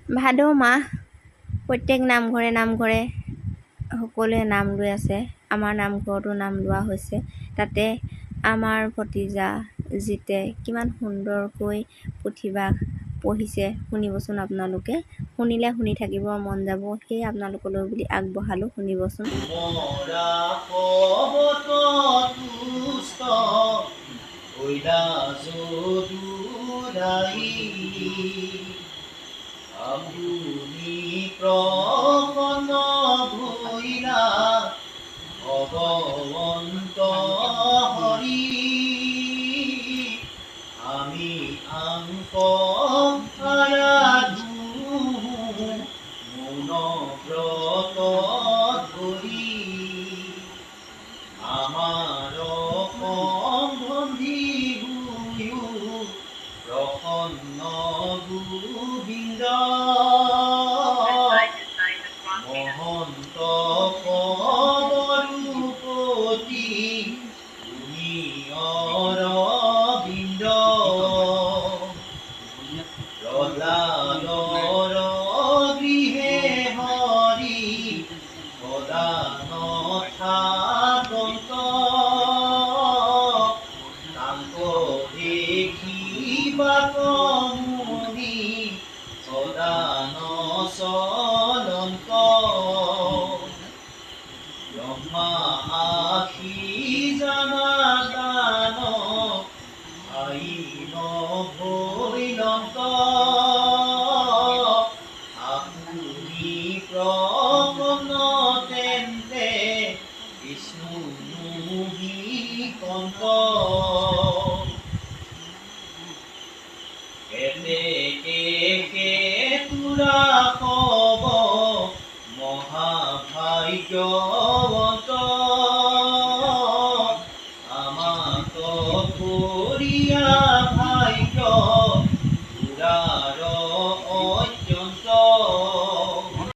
ভাদ মাহ প্ৰত্যেক নামঘৰে সকলোৱে নাম লৈ আছে। আমাৰ নামঘৰতো নাম লোৱা হৈছে। তাতে আমাৰ ভতিজা জিতে কিমান সুন্দৰকৈ পুথিভাগ পঢ়িছে শুনিবচোন আপোনালোকে। শুনিলে শুনি থাকিব মন যাব, সেয়ে আপোনালোকলৈ বুলি আগবঢ়ালোঁ, শুনিবচোন। আপুনি প্ৰসন্ন ভৈলা ভগৱন্ত হৰি, আমি আংক আৰাধো মৌন ব্ৰত ধৰি, আমাৰ সম্বন্ধি বুয়ো প্ৰসন্ন গোবিন্দ, মহন্ত পদৰূপতি তুমি অৰবিন্দ, প্ৰহ্লাদৰ গৃহে হৰি সদান থাকন্ত, তাংক দেখিবাত মুনি সদান চলন্ত, ব্ৰহ্মা আশী জানাদান আইন ভৈৰন্ত, আপুনি প্ৰসন্ন তেন্তে বিষ্ণু মুহিকন্ত, কেতেকে তুৰাসৱ মহাভাগ্যৱন্ত, আমাক কৰিয়া